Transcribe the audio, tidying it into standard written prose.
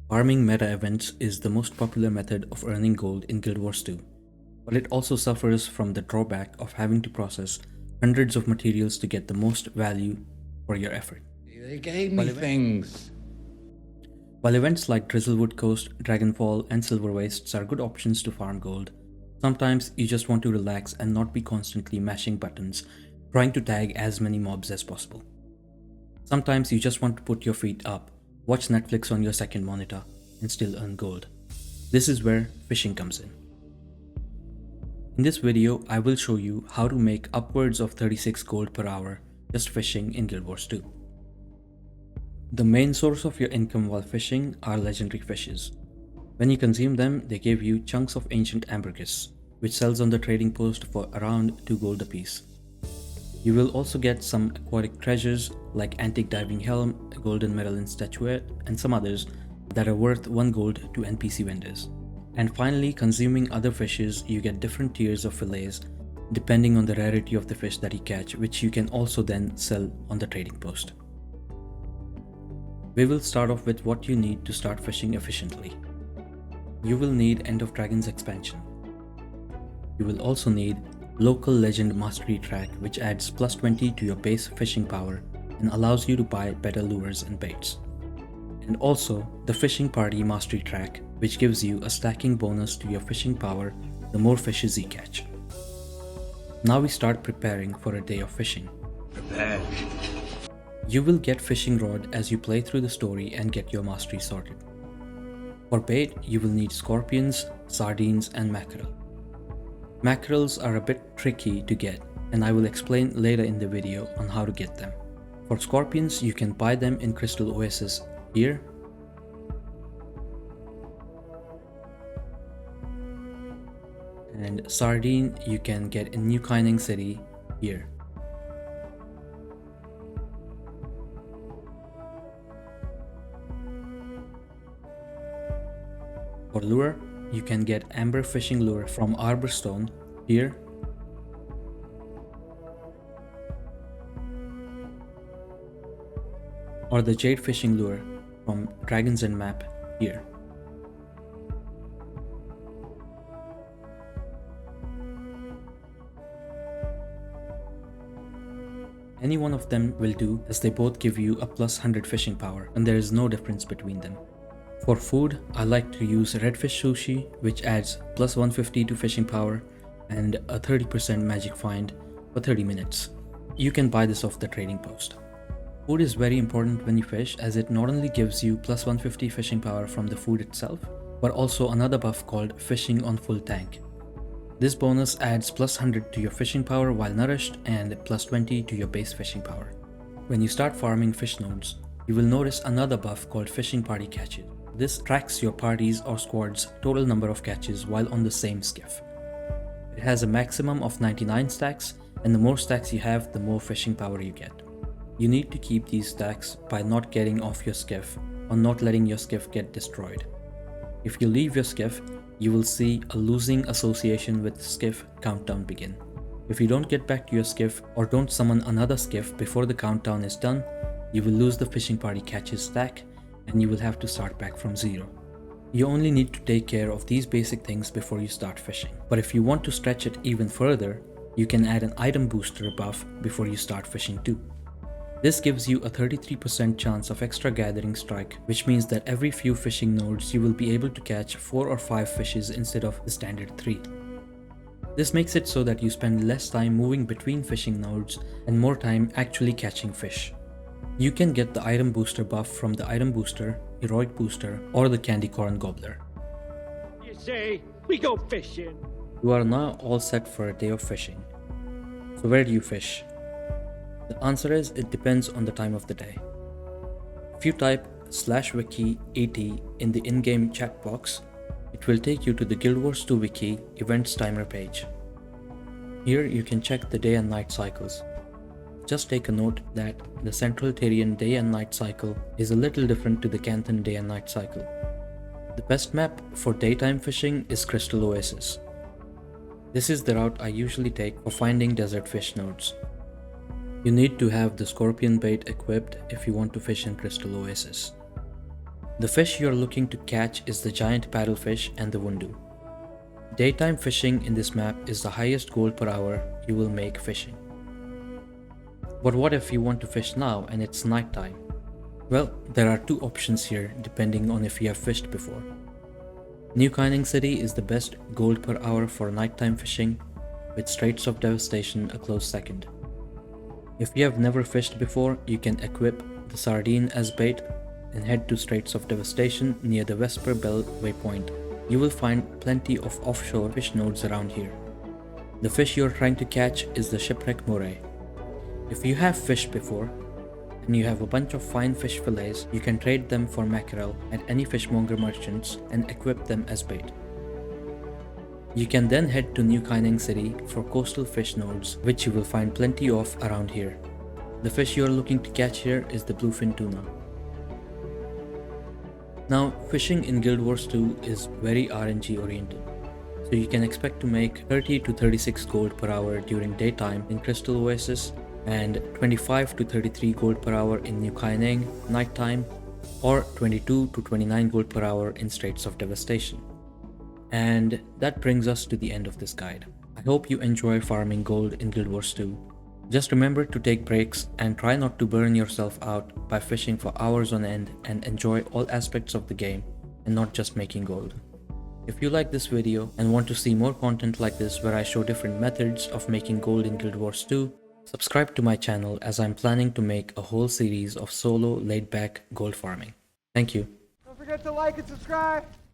Farming meta events is the most popular method of earning gold in Guild Wars 2, but it also suffers from the drawback of having to process hundreds of materials to get the most value for your effort. They gave me things. While events like Drizzlewood Coast, Dragonfall, and Silver Wastes are good options to farm gold, sometimes you just want to relax and not be constantly mashing buttons, trying to tag as many mobs as possible. Sometimes you just want to put your feet up, watch Netflix on your second monitor, and still earn gold. This is where fishing comes in. In this video, I will show you how to make upwards of 36 gold per hour just fishing in Guild Wars 2. The main source of your income while fishing are legendary fishes. When you consume them, they give you chunks of ancient ambergris, which sells on the trading post for around 2 gold apiece. You will also get some aquatic treasures like antique diving helm, a golden medallion statuette, and some others that are worth 1 gold to NPC vendors. And finally, consuming other fishes, you get different tiers of fillets depending on the rarity of the fish that you catch, which you can also then sell on the trading post. We will start off with what you need to start fishing efficiently. You will need End of Dragons expansion. You will also need Local Legend Mastery Track, which adds plus 20 to your base fishing power and allows you to buy better lures and baits. And also the Fishing Party Mastery Track, which gives you a stacking bonus to your fishing power the more fishes you catch. Now we start preparing for a day of fishing. Prepare. You will get fishing rod as you play through the story and get your mastery sorted. For bait, you will need scorpions, sardines, and mackerel. Mackerels are a bit tricky to get, and I will explain later in the video on how to get them. For scorpions, you can buy them in Crystal Oasis here, and sardine you can get in New Kining City here. For lure, you can get amber fishing lure from Arborstone here, or the jade fishing lure from Dragons and Map here. Any one of them will do, as they both give you a plus 100 fishing power and there is no difference between them. For food, I like to use redfish sushi, which adds plus 150 to fishing power and a 30% magic find for 30 minutes. You can buy this off the trading post. Food is very important when you fish, as it not only gives you plus 150 fishing power from the food itself, but also another buff called Fishing on Full Tank. This bonus adds plus 100 to your fishing power while nourished and plus 20 to your base fishing power. When you start farming fish nodes, you will notice another buff called Fishing Party Catches. This tracks your party's or squad's total number of catches while on the same skiff. It has a maximum of 99 stacks, and the more stacks you have, the more fishing power you get. You need to keep these stacks by not getting off your skiff or not letting your skiff get destroyed. If you leave your skiff, you will see a losing association with skiff countdown begin. If you don't get back to your skiff or don't summon another skiff before the countdown is done, you will lose the Fishing Party Catches stack and you will have to start back from zero. You only need to take care of these basic things before you start fishing. But if you want to stretch it even further, you can add an item booster buff before you start fishing too. This gives you a 33% chance of extra gathering strike, which means that every few fishing nodes you will be able to catch 4 or 5 fishes instead of the standard 3. This makes it so that you spend less time moving between fishing nodes and more time actually catching fish. You can get the item booster buff from the item booster, heroic booster, or the candy corn gobbler. You say, we go fishing. You are now all set for a day of fishing. So where do you fish? The answer is, it depends on the time of the day. If you type /wiki80 in the in-game chat box, it will take you to the Guild Wars 2 wiki events timer page. Here you can check the day and night cycles. Just take a note that the Central Tyrian day and night cycle is a little different to the Canthan day and night cycle. The best map for daytime fishing is Crystal Oasis. This is the route I usually take for finding desert fish nodes. You need to have the scorpion bait equipped if you want to fish in Crystal Oasis. The fish you are looking to catch is the giant paddlefish and the wundu. Daytime fishing in this map is the highest gold per hour you will make fishing. But what if you want to fish now and it's nighttime? Well, there are two options here depending on if you have fished before. New Kaining City is the best gold per hour for nighttime fishing, with Straits of Devastation a close second. If you have never fished before, you can equip the sardine as bait and head to Straits of Devastation near the Vesper Bell waypoint. You will find plenty of offshore fish nodes around here. The fish you are trying to catch is the shipwreck moray. If you have fished before, and you have a bunch of fine fish fillets, you can trade them for mackerel at any fishmonger merchants and equip them as bait. You can then head to New Kaining City for coastal fish nodes, which you will find plenty of around here. The fish you are looking to catch here is the bluefin tuna. Now, fishing in Guild Wars 2 is very RNG oriented, so you can expect to make 30 to 36 gold per hour during daytime in Crystal Oasis, and 25 to 33 gold per hour in New Kaining nighttime, or 22 to 29 gold per hour in Straits of Devastation. And that brings us to the end of this guide. I hope you enjoy farming gold in Guild Wars 2. Just remember to take breaks and try not to burn yourself out by fishing for hours on end, and enjoy all aspects of the game and not just making gold. If you like this video and want to see more content like this where I show different methods of making gold in Guild Wars 2, subscribe to my channel as I'm planning to make a whole series of solo laid-back gold farming. Thank you. Don't forget to like and subscribe.